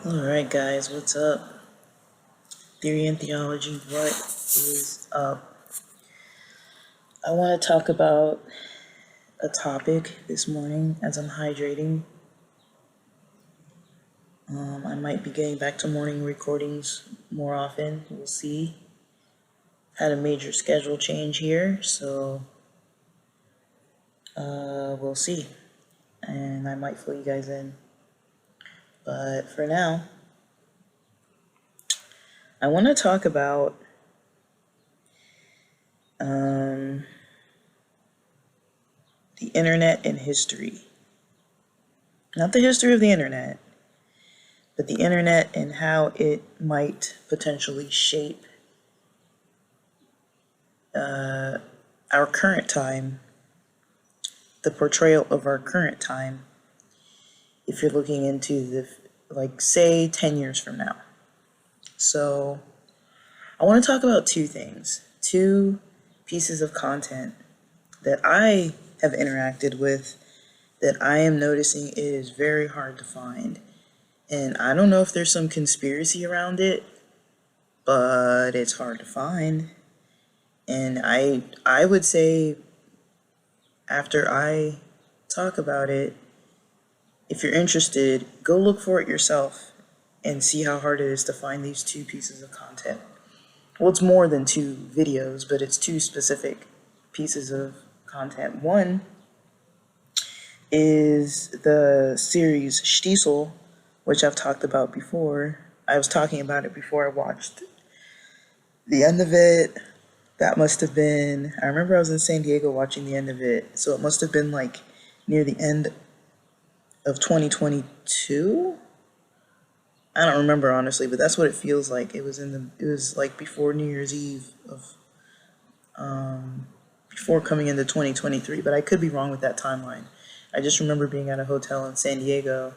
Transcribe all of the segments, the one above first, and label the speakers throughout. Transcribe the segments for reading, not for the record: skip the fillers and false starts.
Speaker 1: Alright guys, what's up? Theory and theology, what is up? I want to talk about a topic this morning as I'm hydrating. I might be getting back to morning recordings more often, we'll see. Had a major schedule change here, so we'll see. And I might fill you guys in. But for now, I want to talk about the internet and history. Not the history of the internet, but the internet and how it might potentially shape our current time, the portrayal of our current time, if you're looking into the, say 10 years from now. So I want to talk about two things, two pieces of content that I have interacted with that I am noticing it is very hard to find. And I don't know if there's some conspiracy around it, but it's hard to find. And I would say after I talk about it, if you're interested, go look for it yourself and see how hard it is to find these two pieces of content. Well, it's more than two videos, but it's two specific pieces of content. One is the series Shtisel, which I've talked about before. I was talking about it before I watched the end of it. That must have been, I remember I was in San Diego watching the end of it, so it must have been like near the end of 2022. I don't remember honestly, but that's what it feels like. It was like before New Year's Eve of before coming into 2023, but I could be wrong with that timeline. I just remember being at a hotel in San Diego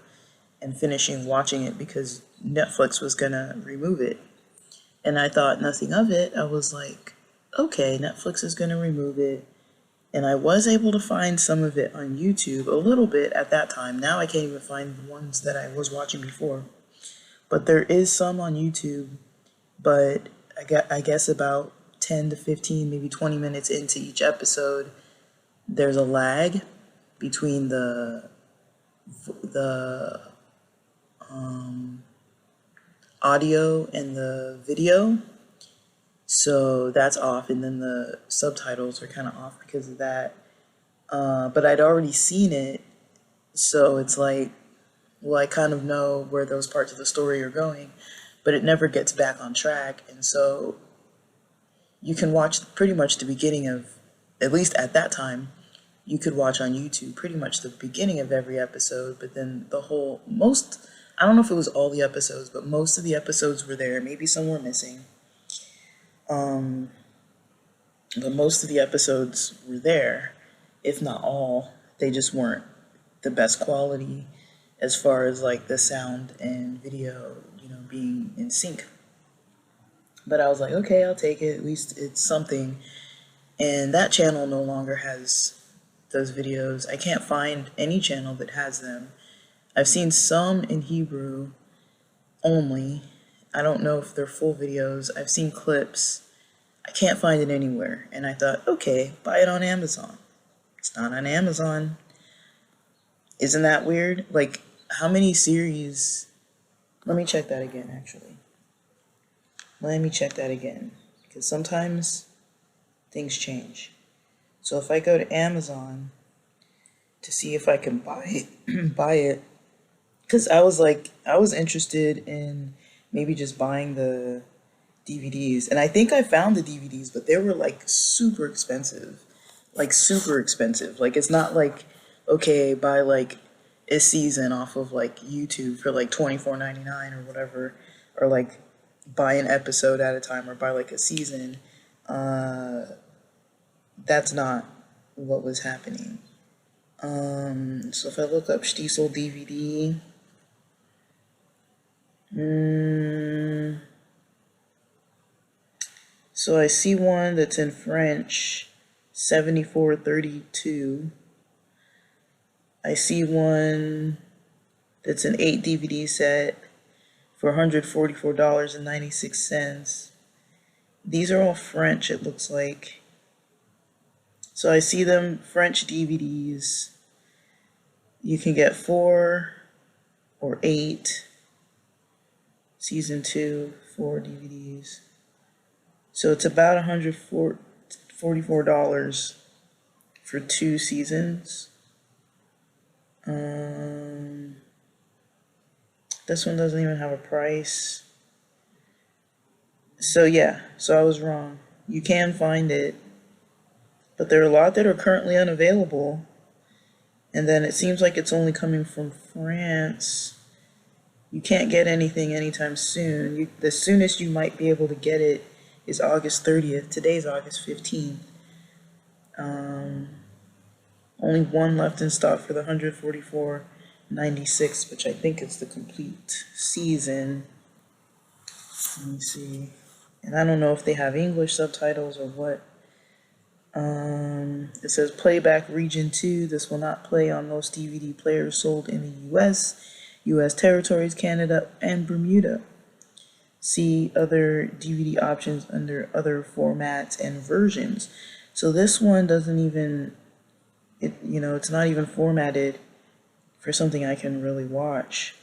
Speaker 1: and finishing watching it because Netflix was gonna remove it. And I thought nothing of it. I was like, okay, Netflix is gonna remove it. And I was able to find some of it on YouTube, a little bit at that time. Now I can't even find the ones that I was watching before. But there is some on YouTube, but I guess about 10 to 15, maybe 20 minutes into each episode, there's a lag between the audio and the video. So that's off, and then the subtitles are kind of off because of that. But I'd already seen it, so it's like, well, I kind of know where those parts of the story are going, but it never gets back on track. And so you can watch pretty much the beginning of, at least at that time, you could watch on YouTube pretty much the beginning of every episode, but then I don't know if it was all the episodes, but most of the episodes were there. Maybe some were missing. But most of the episodes were there, if not all. They just weren't the best quality as far as like the sound and video, being in sync. But I was like, okay, I'll take it. At least it's something. And that channel no longer has those videos. I can't find any channel that has them. I've seen some in Hebrew only. I don't know if they're full videos. I've seen clips. I can't find it anywhere. And I thought, okay, buy it on Amazon. It's not on Amazon. Isn't that weird? Like, how many series? Let me check that again, actually. Let me check that again. Because sometimes things change. So if I go to Amazon to see if I can buy it, because I was interested in maybe just buying the DVDs. And I think I found the DVDs, but they were like super expensive. Like super expensive. Like it's not like, okay, buy like a season off of like YouTube for like $24.99 or whatever, or like buy an episode at a time or buy like a season. That's not what was happening. So if I look up Shtisel DVD, so I see one that's in French, 74.32. I see one that's an 8 DVD set, for $144.96. These are all French, it looks like. So I see them, French DVDs. You can get 4 or 8. Season 2, 4 DVDs. So it's about $144 for 2 seasons. This one doesn't even have a price. So yeah, so I was wrong. You can find it, but there are a lot that are currently unavailable. And then it seems like it's only coming from France. You can't get anything anytime soon. The soonest you might be able to get it is August 30th. Today's August 15th. Only one left in stock for the $144.96, which I think is the complete season. Let me see. And I don't know if they have English subtitles or what. It says playback region 2. This will not play on most DVD players sold in the US, US territories, Canada, and Bermuda. See other DVD options under other formats and versions. So this one doesn't even, it's not even formatted for something I can really watch.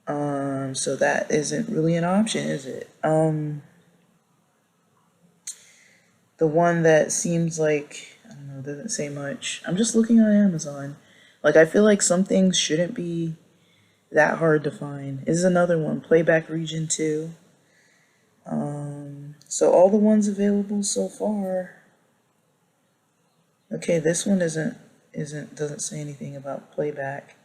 Speaker 1: So that isn't really an option, is it? The one that seems like, I don't know, doesn't say much. I'm just looking on Amazon. Like, I feel like some things shouldn't be that hard to find. This is another one, Playback Region 2. So all the ones available so far. Okay, this one doesn't say anything about playback.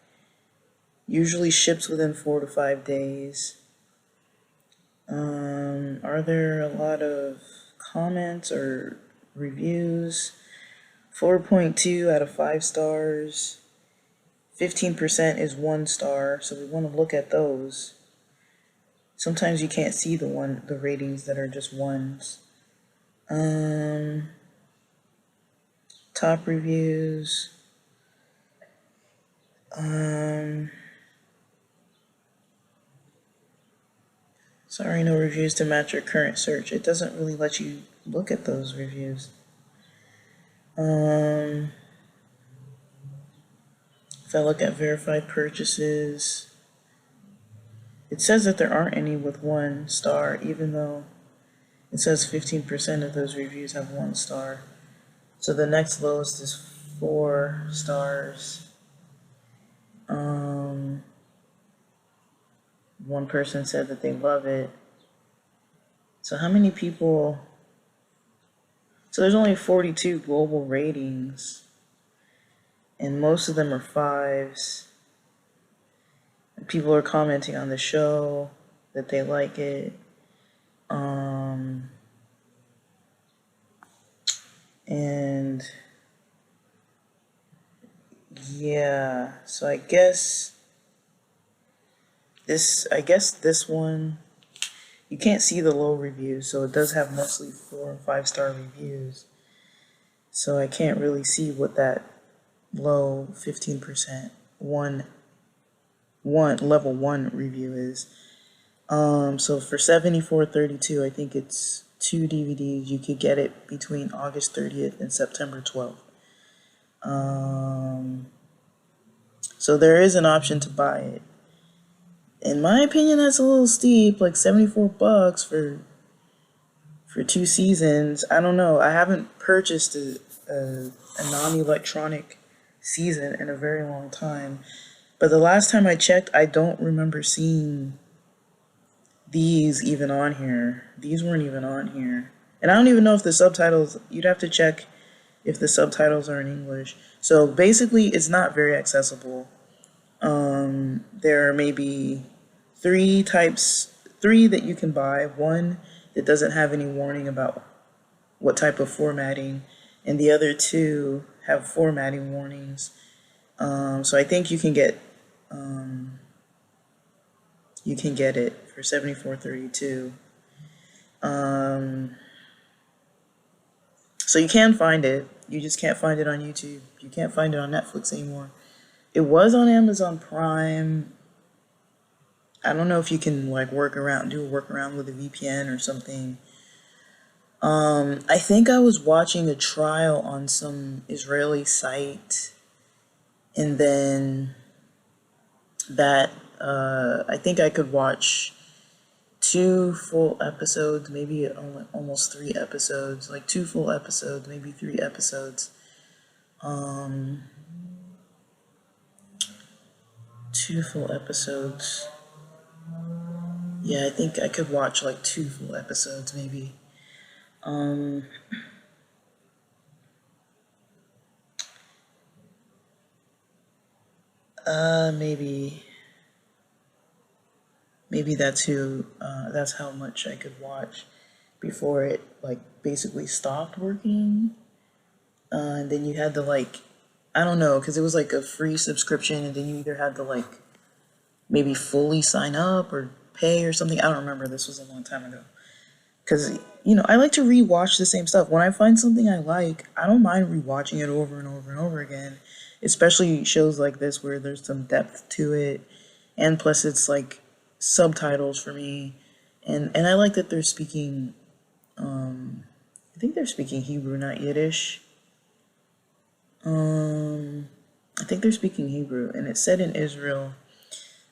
Speaker 1: Usually ships within 4 to 5 days. Are there a lot of comments or reviews? 4.2 out of 5 stars. 15% is 1 star, so we want to look at those. Sometimes you can't see the ratings that are just ones. Top reviews. Sorry, no reviews to match your current search. It doesn't really let you look at those reviews. If I look at verified purchases, it says that there aren't any with 1 star, even though it says 15% of those reviews have 1 star. So the next lowest is 4 stars. One person said that they love it. So how many people? So there's only 42 global ratings, and most of them are 5s. And people are commenting on the show that they like it. And yeah, so I guess this one, you can't see the low reviews, so it does have mostly 4 and 5 star reviews. So I can't really see what that low 15% level 1 review is. So for $74.32, I think it's 2 DVDs. You could get it between August 30th and September 12th. So there is an option to buy it. In my opinion, that's a little steep, like $74 for 2 seasons. I don't know. I haven't purchased a non-electronic season in a very long time. But the last time I checked, I don't remember seeing these even on here. These weren't even on here. And I don't even know if the subtitles, you'd have to check if the subtitles are in English. So basically, it's not very accessible. There are maybe 3 that you can buy. One that doesn't have any warning about what type of formatting, and the other 2 have formatting warnings. So I think you can get it for $74.32. So you can find it. You just can't find it on YouTube. You can't find it on Netflix anymore. It was on Amazon Prime. I don't know if you can like do a workaround with a VPN or something. I think I was watching a trial on some Israeli site, and then that I think I could watch 2 full episodes, maybe almost 3 episodes, like 2 full episodes, maybe 3 episodes. Um, 2 full episodes. Yeah, I think I could watch like 2 full episodes, maybe. Um, maybe that's how much I could watch before it like basically stopped working. And then you had to like, I don't know, because it was like a free subscription, and then you either had to like maybe fully sign up or pay or something. I don't remember. This was a long time ago. Because, I like to rewatch the same stuff. When I find something I like, I don't mind rewatching it over and over and over again. Especially shows like this where there's some depth to it. And plus it's like subtitles for me. And I like that they're speaking, I think they're speaking Hebrew, not Yiddish. I think they're speaking Hebrew. And it's set in Israel.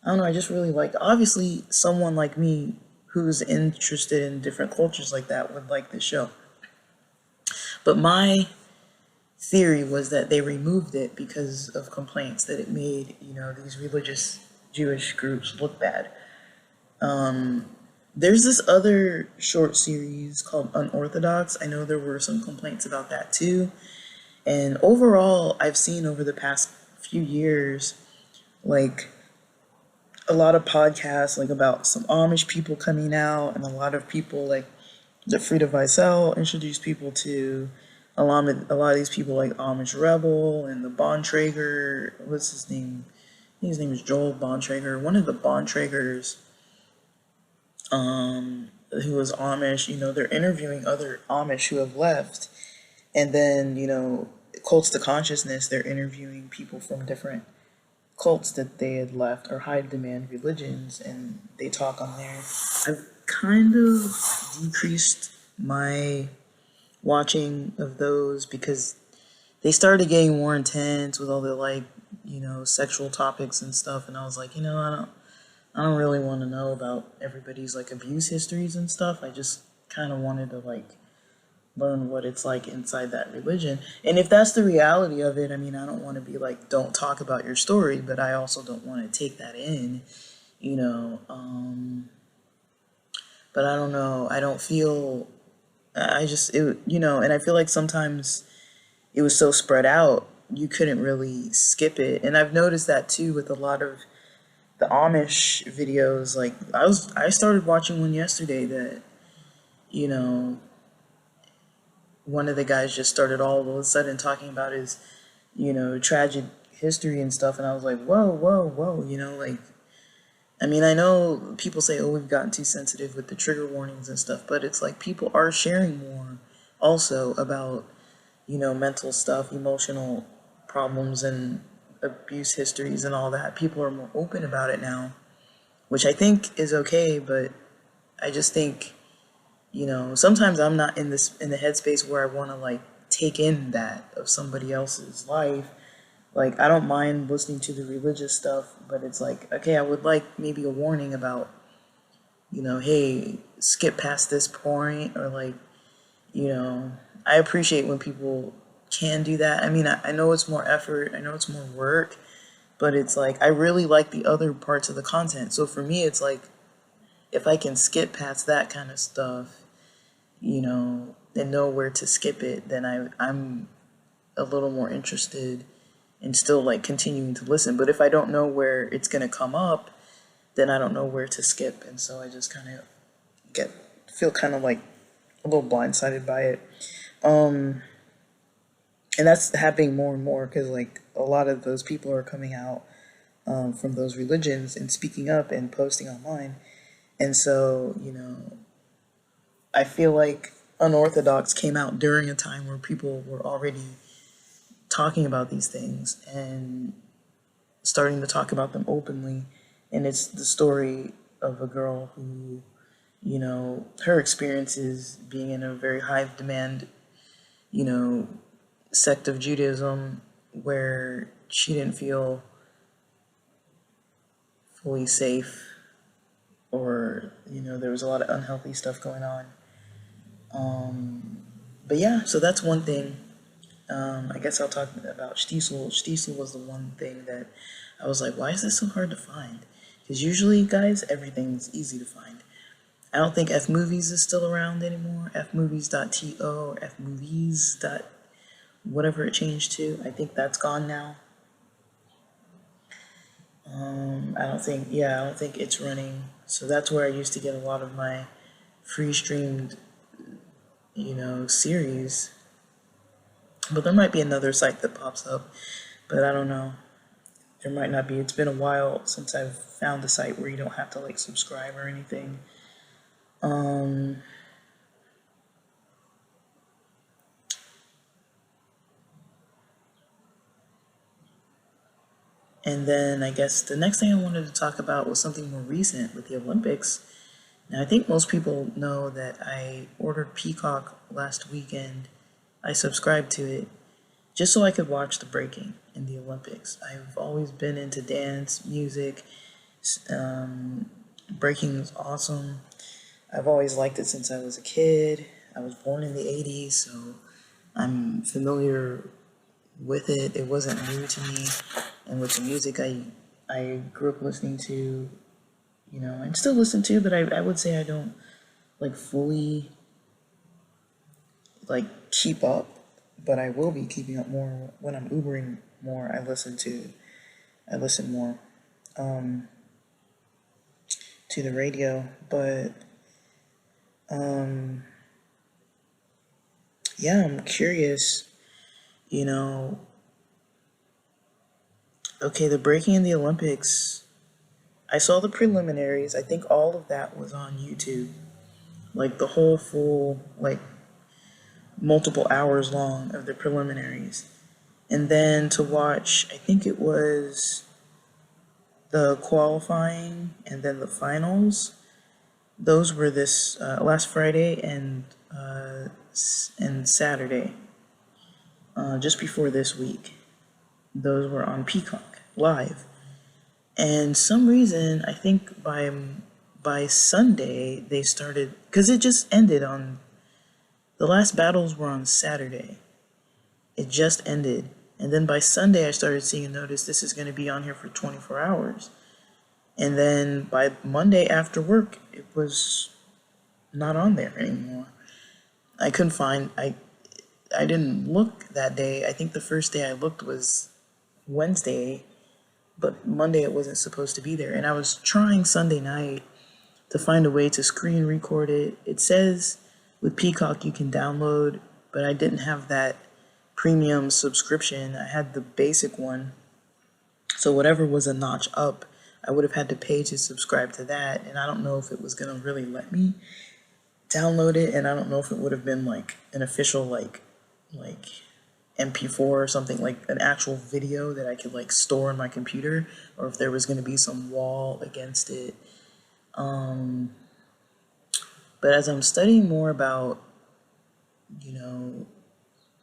Speaker 1: I don't know, I just really like, obviously someone like me who's interested in different cultures like that would like this show. But my theory was that they removed it because of complaints that it made, these religious Jewish groups look bad. There's this other short series called Unorthodox. I know there were some complaints about that too. And overall, I've seen over the past few years, like, a lot of podcasts like about some Amish people coming out, and a lot of people like the Frida Weissel introduced people to a lot of these people like Amish Rebel and the Bontrager. What's his name? I think his name is Joel Bontrager. One of the Bontragers, who was Amish. They're interviewing other Amish who have left, and then Cults to Consciousness. They're interviewing people from different cults that they had left or high demand religions, and they talk on there. I've kind of decreased my watching of those because they started getting more intense with all the like sexual topics and stuff, and I was like, I don't really want to know about everybody's like abuse histories and stuff. I just kind of wanted to like learn what it's like inside that religion. And if that's the reality of it, I mean, I don't want to be like, don't talk about your story, but I also don't want to take that in, you know. But I don't know. I don't feel, I just, and I feel like sometimes it was so spread out, you couldn't really skip it. And I've noticed that too with a lot of the Amish videos. Like, I started watching one yesterday that, you know, one of the guys just started all of a sudden talking about his, tragic history and stuff, and I was like, whoa, whoa, whoa, like, I mean, I know people say, oh, we've gotten too sensitive with the trigger warnings and stuff, but it's like people are sharing more also about, mental stuff, emotional problems, and abuse histories and all that. People are more open about it now, which I think is okay, but I just think, sometimes I'm not in the headspace where I want to like take in that of somebody else's life. Like, I don't mind listening to the religious stuff, but it's like, okay, I would like maybe a warning about, hey, skip past this point, or like, I appreciate when people can do that. I mean, I know it's more effort, I know it's more work, but it's like, I really like the other parts of the content. So for me, it's like, if I can skip past that kind of stuff, and know where to skip it, then I'm a little more interested in still like continuing to listen. But if I don't know where it's gonna come up, then I don't know where to skip, and so I just kind of feel kind of like a little blindsided by it. And that's happening more and more because like a lot of those people are coming out from those religions and speaking up and posting online, and so I feel like Unorthodox came out during a time where people were already talking about these things and starting to talk about them openly. And it's the story of a girl who, her experiences being in a very high demand, you know, sect of Judaism where she didn't feel fully safe, or there was a lot of unhealthy stuff going on. But yeah, so that's one thing. I guess I'll talk about Shtisel. Shtisel was the one thing that I was like, why is this so hard to find? Because usually, guys, everything's easy to find. I don't think F-Movies is still around anymore. Fmovies.to or Fmovies. Whatever it changed to. I think that's gone now. I don't think it's running. So that's where I used to get a lot of my free streamed, series. But there might be another site that pops up, but I don't know. There might not be. It's been a while since I've found a site where you don't have to like subscribe or anything. And then I guess the next thing I wanted to talk about was something more recent with the Olympics. Now, I think most people know that I ordered Peacock last weekend. I subscribed to it just so I could watch the breaking in the Olympics. I've always been into dance, music. Breaking is awesome. I've always liked it since I was a kid. I was born in the 80s, so I'm familiar with it. It wasn't new to me. And with the music I grew up listening to, and still listen to, but I would say I don't like fully like keep up, but I will be keeping up more when I'm Ubering more. I listen more to the radio, but yeah, I'm curious, okay, the breaking in the Olympics, I saw the preliminaries. I think all of that was on YouTube. Like the whole full, like multiple hours long of the preliminaries. And then to watch, I think it was the qualifying and then the finals. Those were this last Friday and Saturday, just before this week. Those were on Peacock live. And some reason, I think by Sunday they started, because it just ended on, the last battles were on Saturday. It just ended. And then by Sunday I started seeing a notice, this is going to be on here for 24 hours. And then by Monday after work, it was not on there anymore. I couldn't find, I didn't look that day. I think the first day I looked was Wednesday, but Monday it wasn't supposed to be there. And I was trying Sunday night to find a way to screen record it. It says with Peacock you can download, but I didn't have that premium subscription. I had the basic one. So whatever was a notch up, I would have had to pay to subscribe to that. And I don't know if it was going to really let me download it. And I don't know if it would have been like an official like MP4 or something, like an actual video that I could like store in my computer, or if there was going to be some wall against it. But as I'm studying more about,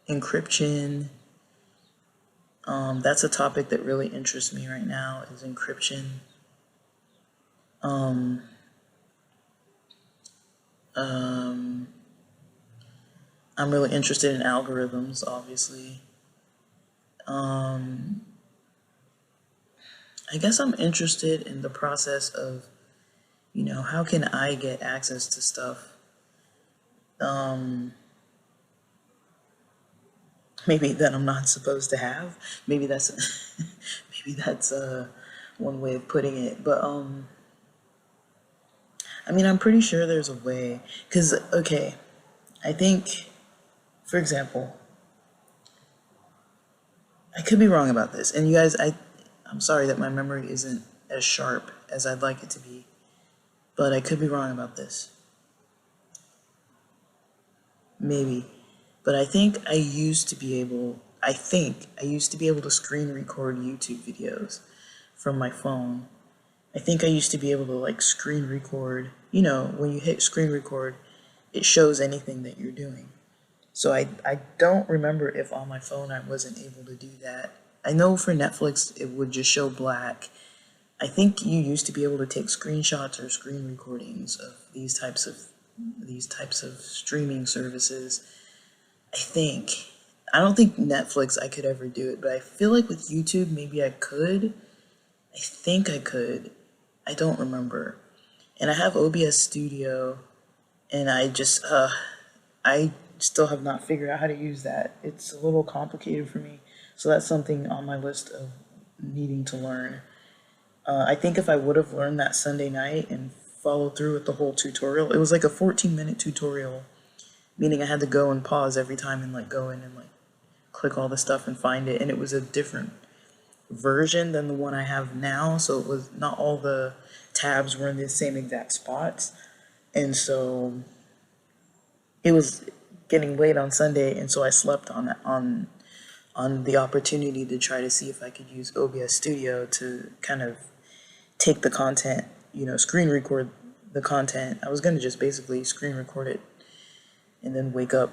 Speaker 1: encryption, that's a topic that really interests me right now, is encryption. I'm really interested in algorithms, obviously. I guess I'm interested in the process of, how can I get access to stuff? Maybe that I'm not supposed to have. Maybe that's one way of putting it. But I'm pretty sure there's a way. Because, okay, I think, for example, I could be wrong about this. And you guys, I'm sorry that my memory isn't as sharp as I'd like it to be. But I could be wrong about this. Maybe. But I think I used to be able to screen record YouTube videos from my phone. I think I used to be able to like screen record. You know, when you hit screen record, it shows anything that you're doing. So I don't remember if on my phone I wasn't able to do that. I know for Netflix it would just show black. I think you used to be able to take screenshots or screen recordings of these types of streaming services. I think. I don't think Netflix I could ever do it, but I feel like with YouTube maybe I could. I think I could. I don't remember. And I have OBS Studio, and I still have not figured out how to use that. It's a little complicated for me, so that's something on my list of needing to learn. I think if I would have learned that Sunday night and followed through with the whole tutorial, it was like a 14-minute tutorial, meaning I had to go and pause every time and like go in and like click all the stuff and find it, and it was a different version than the one I have now, so it was not all the tabs were in the same exact spots, and so it was getting late on Sunday, and so I slept on the opportunity to try to see if I could use OBS Studio to kind of take the content, screen record the content. I was gonna just basically screen record it and then wake up,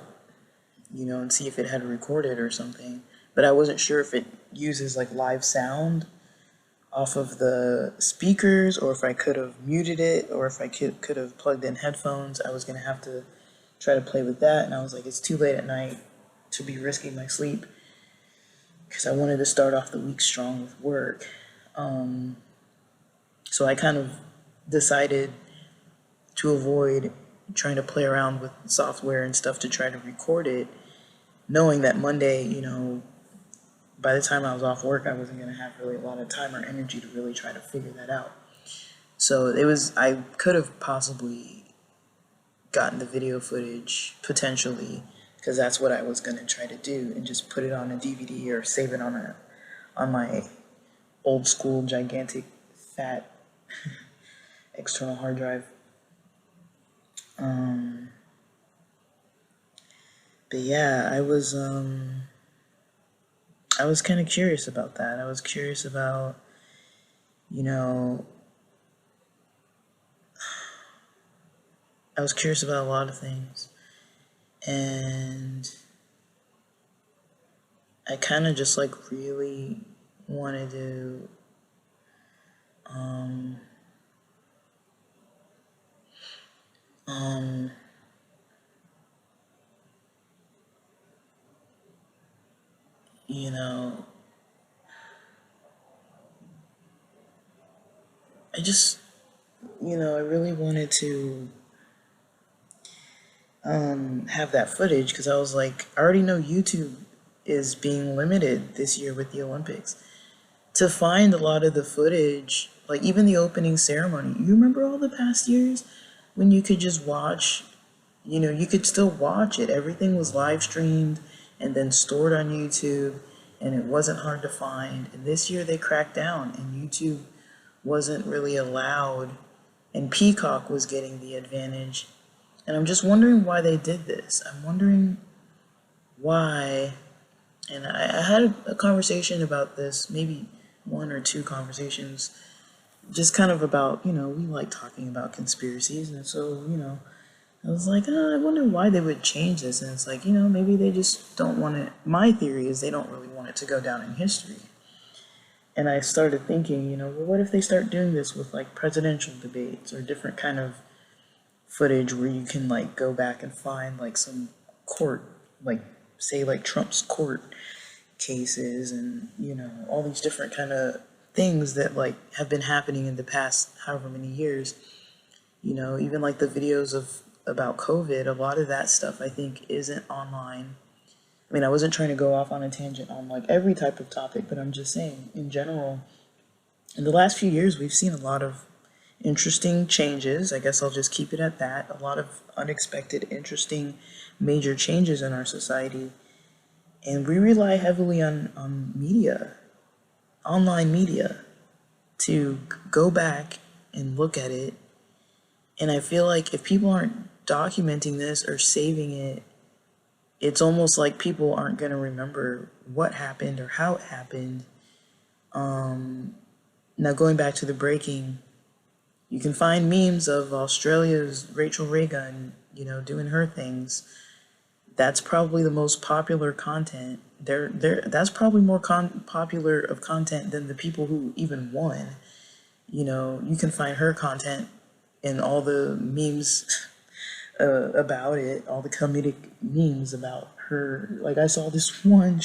Speaker 1: and see if it had recorded or something. But I wasn't sure if it uses like live sound off of the speakers, or if I could have muted it, or if I could have plugged in headphones. I was gonna have to try to play with that, and I was like, it's too late at night to be risking my sleep because I wanted to start off the week strong with work. So I kind of decided to avoid trying to play around with software and stuff to try to record it, knowing that Monday, by the time I was off work, I wasn't going to have really a lot of time or energy to really try to figure that out. So I could have possibly gotten the video footage, potentially, because that's what I was going to try to do, and just put it on a DVD or save it on my old school, gigantic, fat external hard drive. But yeah, I was kind of curious about that. I was curious about, I was curious about a lot of things, and I kind of just like really wanted to I just, I really wanted to have that footage, because I was like, I already know YouTube is being limited this year with the Olympics. To find a lot of the footage, like even the opening ceremony, you remember all the past years when you could just watch, you could still watch it. Everything was live streamed and then stored on YouTube, and it wasn't hard to find. And this year they cracked down, and YouTube wasn't really allowed, and Peacock was getting the advantage. And I'm just wondering why they did this. I'm wondering why. And I had a conversation about this, maybe one or two conversations, just kind of about, we like talking about conspiracies. And so, I was like, I wonder why they would change this. And it's like, maybe they just don't want it. My theory is they don't really want it to go down in history. And I started thinking, well, what if they start doing this with like presidential debates or different kind of footage where you can like go back and find like some court, like say like Trump's court cases, and all these different kind of things that like have been happening in the past however many years. Even like the videos about COVID, a lot of that stuff I think isn't online. I mean, I wasn't trying to go off on a tangent on like every type of topic, but I'm just saying in general, in the last few years we've seen a lot of interesting changes. I guess I'll just keep it at that. A lot of unexpected, interesting, major changes in our society. And we rely heavily on media, online media, to go back and look at it. And I feel like if people aren't documenting this or saving it, it's almost like people aren't going to remember what happened or how it happened. Now, going back to the breaking, You can find memes of Australia's Rachel Reagan, doing her things. That's probably the most popular content. That's probably more popular of content than the people who even won. You can find her content in all the memes about it, all the comedic memes about her. Like I saw this one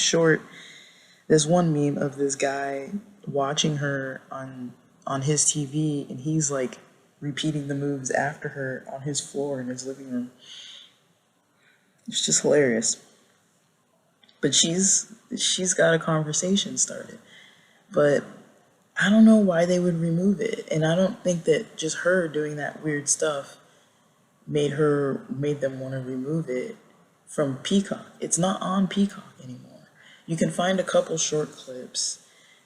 Speaker 1: meme of this guy watching her on his TV, and he's like repeating the moves after her on his floor in his living room. It's just hilarious. But she's got a conversation started. But I don't know why they would remove it. And I don't think that just her doing that weird stuff made them want to remove it from Peacock. It's not on Peacock anymore. You can find a couple short clips,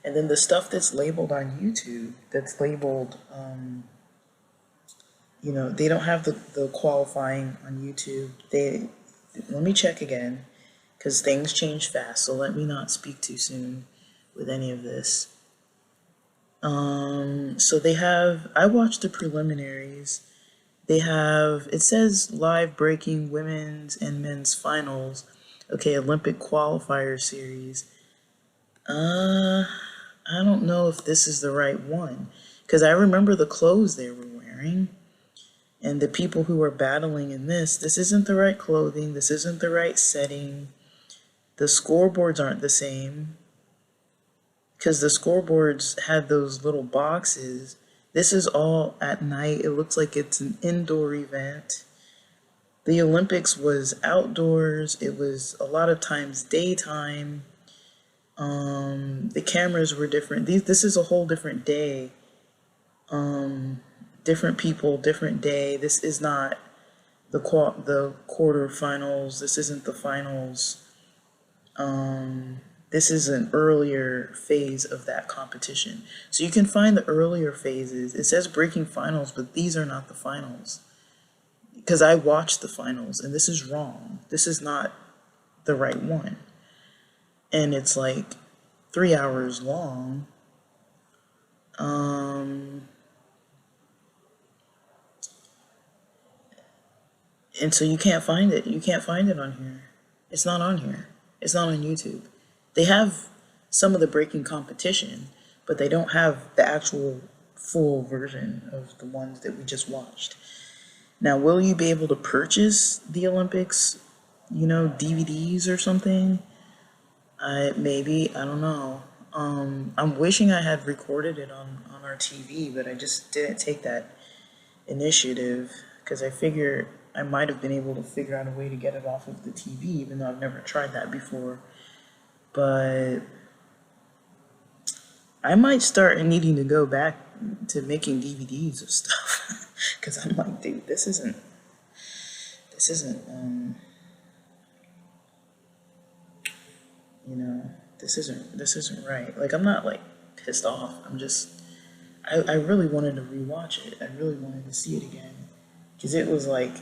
Speaker 1: and then the stuff that's labeled on YouTube, that's labeled, they don't have the qualifying on YouTube. Let me check again, because things change fast, so let me not speak too soon with any of this. So I watched the preliminaries. It says live breaking women's and men's finals. Okay, Olympic qualifier series. I don't know if this is the right one, because I remember the clothes they were wearing, and the people who were battling in this isn't the right clothing, this isn't the right setting. The scoreboards aren't the same, because the scoreboards had those little boxes. This is all at night. It looks like it's an indoor event. The Olympics was outdoors. It was a lot of times daytime. The cameras were different. This is a whole different day. Different people, different day. This is not the quarterfinals. This isn't the finals. This is an earlier phase of that competition. So you can find the earlier phases. It says breaking finals, but these are not the finals. Because I watched the finals, and this is wrong. This is not the right one. And it's like 3 hours long. And so you can't find it. You can't find it on here. It's not on here. It's not on YouTube. They have some of the breaking competition, but they don't have the actual full version of the ones that we just watched. Now, will you be able to purchase the Olympics, DVDs or something? Maybe, I don't know. I'm wishing I had recorded it on our TV, but I just didn't take that initiative, because I figure I might have been able to figure out a way to get it off of the TV, even though I've never tried that before. But I might start needing to go back to making DVDs of stuff, because I'm like, dude, this isn't this isn't right. Like, I'm not like pissed off. I really wanted to rewatch it. I really wanted to see it again, because it was like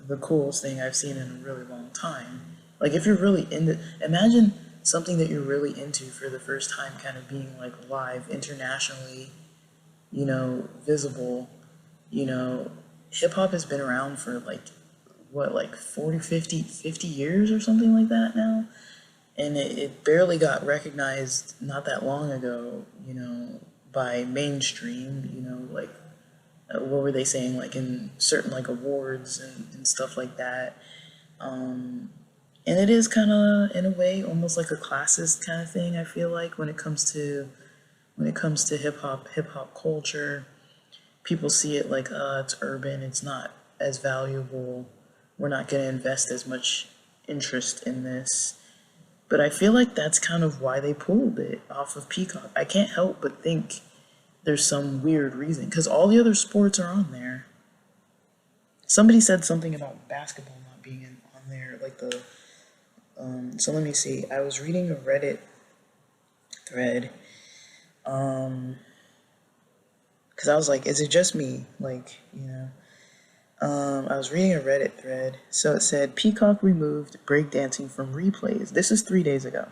Speaker 1: the coolest thing I've seen in a really long time. Like, if you're really into, imagine something that you're really into for the first time kind of being like live, internationally, visible. Hip hop has been around for like 40, 50 years or something like that now. And it barely got recognized not that long ago, by mainstream, like, what were they saying, like in certain like awards and stuff like that. And it is kind of, in a way, almost like a classist kind of thing, I feel like, when it comes to hip hop culture. People see it like, it's urban, it's not as valuable, we're not going to invest as much interest in this. But I feel like that's kind of why they pulled it off of Peacock. I can't help but think there's some weird reason, because all the other sports are on there. Somebody said something about basketball not being on there, like so let me see. I was reading a Reddit thread, because I was like, is it just me? Like, I was reading a Reddit thread. So it said, Peacock removed breakdancing from replays. This is 3 days ago.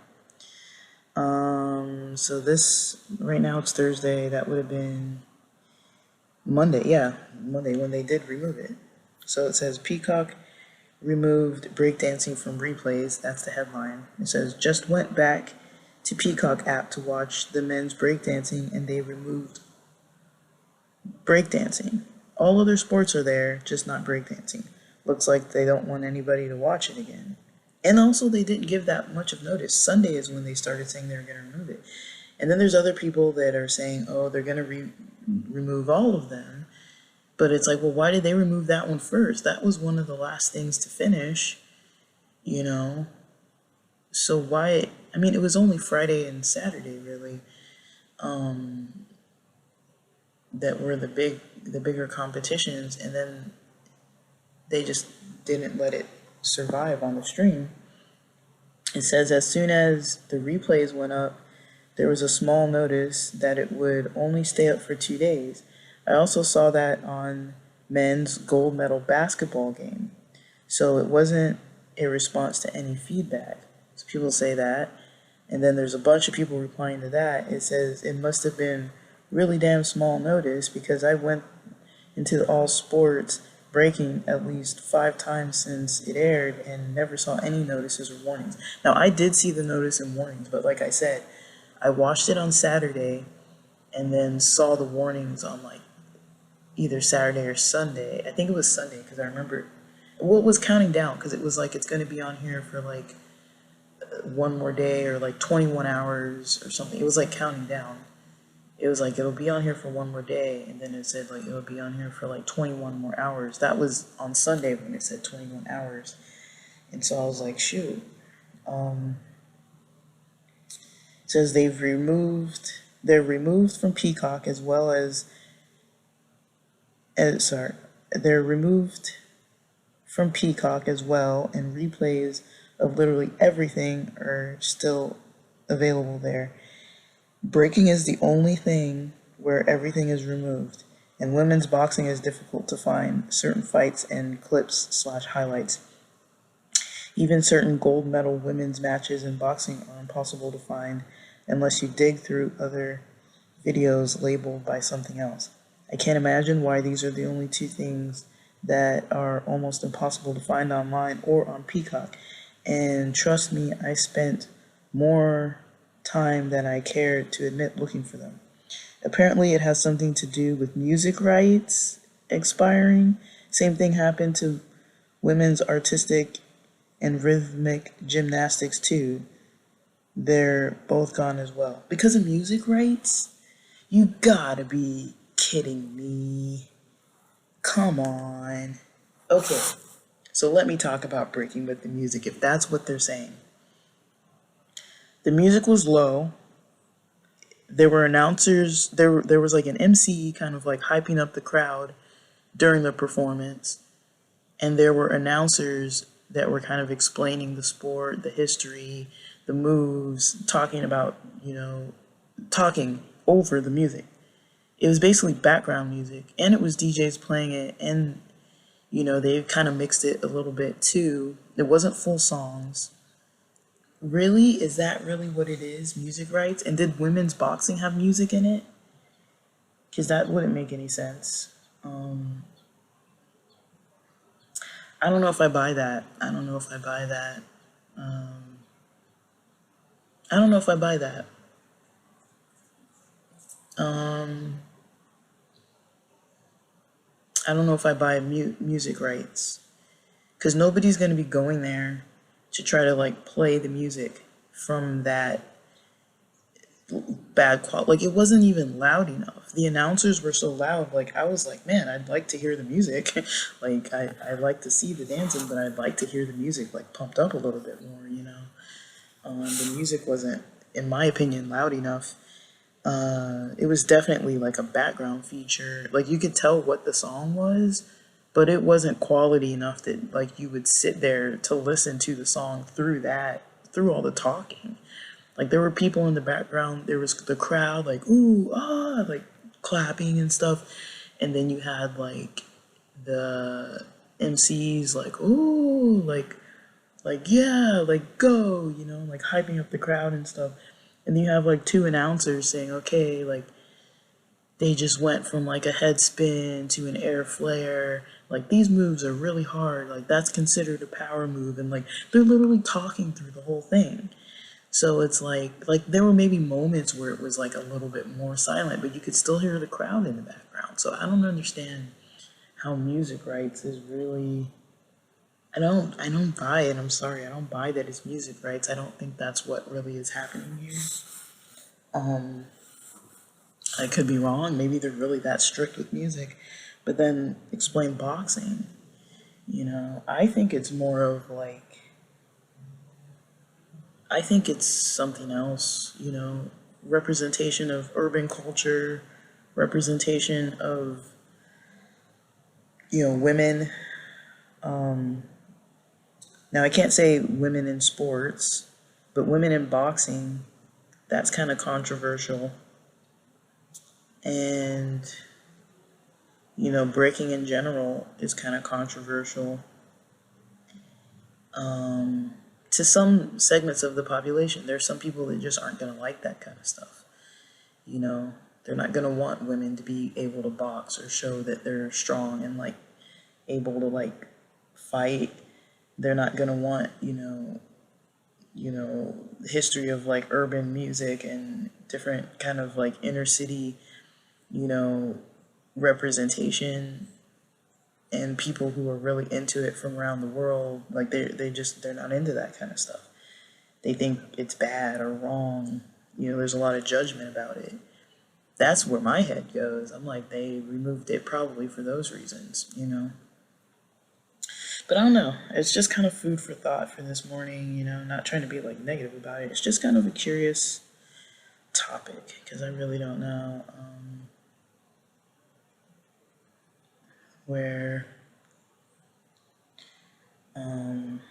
Speaker 1: So this, right now it's Thursday. That would have been Monday, yeah, Monday when they did remove it. So it says Peacock removed breakdancing from replays. That's the headline. It says just went back to Peacock app to watch the men's breakdancing and they removed breakdancing. All other sports are there, just not breakdancing. Looks like they don't want anybody to watch it again. And also, they didn't give that much of notice. Sunday is when they started saying they were going to remove it. And then there's other people that are saying, oh, they're going to remove all of them. But it's like, well, why did they remove that one first? That was one of the last things to finish, you know? So why? I mean, it was only Friday and Saturday, really, that were the bigger competitions, and then they just didn't let it survive on the stream. It says as soon as the replays went up, there was a small notice that it would only stay up for 2 days. I also saw that on men's gold medal basketball game. So it wasn't a response to any feedback. So people say that. And then there's a bunch of people replying to that. It says it must have been really damn small notice because I went into all sports breaking at least 5 times since it aired and never saw any notices or warnings. Now, I did see the notice and warnings, but like I said, I watched it on Saturday and then saw the warnings on like either Saturday or Sunday. I think it was Sunday because I remember what was counting down because it was like it's going to be on here for like one more day or like 21 hours or something. It was like counting down. It was like it'll be on here for one more day, and then it said like it'll be on here for like 21 more hours. That was on Sunday when it said 21 hours, and so I was like, shoot. It says they're removed from Peacock as well as they're removed from Peacock as well, and replays of literally everything are still available there. Breaking is the only thing where everything is removed, and women's boxing is difficult to find certain fights and clips/highlights. Even certain gold medal women's matches in boxing are impossible to find unless you dig through other videos labeled by something else. I can't imagine why these are the only 2 things that are almost impossible to find online or on Peacock. And trust me, I spent more time than I cared to admit looking for them. Apparently it has something to do with music rights expiring. Same thing happened to women's artistic and rhythmic gymnastics too. They're both gone as well. Because of music rights? You gotta be kidding me. Come on. Okay, so let me talk about breaking with the music, if that's what they're saying. The music was low. There were announcers. There was like an MC kind of like hyping up the crowd during the performance, and there were announcers that were kind of explaining the sport, the history, the moves, talking about, talking over the music. It was basically background music, and it was DJs playing it, and they kind of mixed it a little bit too. It wasn't full songs. Really? Is that really what it is? Music rights? And did women's boxing have music in it? Because that wouldn't make any sense. I don't know if I buy that. I don't know if I buy that. I don't know if I buy that. I don't know if I buy music rights. Because nobody's going to be going there to try to like play the music from that bad quality. Like it wasn't even loud enough. The announcers were so loud. Like I was like, man, I'd like to hear the music. Like I'd like to see the dancing, but I'd like to hear the music like pumped up a little bit more. The music wasn't, in my opinion, loud enough. It was definitely like a background feature. Like you could tell what the song was, but it wasn't quality enough that like you would sit there to listen to the song through all the talking. Like there were people in the background, there was the crowd like ooh ah like clapping and stuff, and then you had like the MCs like ooh like yeah like go like hyping up the crowd and stuff, and then you have like 2 announcers saying okay like they just went from like a head spin to an air flare. Like these moves are really hard. Like that's considered a power move, and like they're literally talking through the whole thing. So it's like there were maybe moments where it was like a little bit more silent, but you could still hear the crowd in the background. So I don't understand how music rights is really. I don't buy it. I'm sorry. I don't buy that it's music rights. I don't think that's what really is happening here. Um, I could be wrong. Maybe they're really that strict with music. But then explain boxing. I think it's more of like, I think it's something else, representation of urban culture, representation of, women. Um, Now, I can't say women in sports, but women in boxing, that's kind of controversial. And, breaking in general is kind of controversial to some segments of the population. There's some people that just aren't going to like that kind of stuff. They're not going to want women to be able to box or show that they're strong and like able to like fight. They're not going to want, the history of like urban music and different kind of like inner city, you know, representation and people who are really into it from around the world. Like they're not into that kind of stuff. They think it's bad or wrong. There's a lot of judgment about it. That's where my head goes. I'm like, they removed it probably for those reasons. But I don't know. It's just kind of food for thought for this morning, not trying to be like negative about it. It's just kind of a curious topic because I really don't know where um,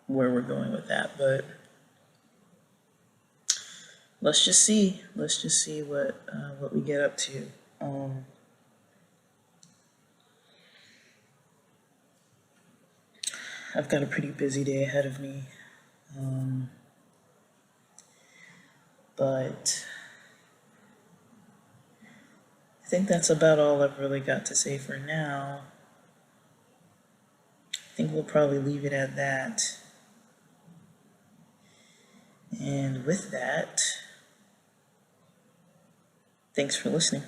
Speaker 1: where we're going with that. But let's just see. Let's just see what we get up to. I've got a pretty busy day ahead of me. But I think that's about all I've really got to say for now. I think we'll probably leave it at that. And with that, thanks for listening.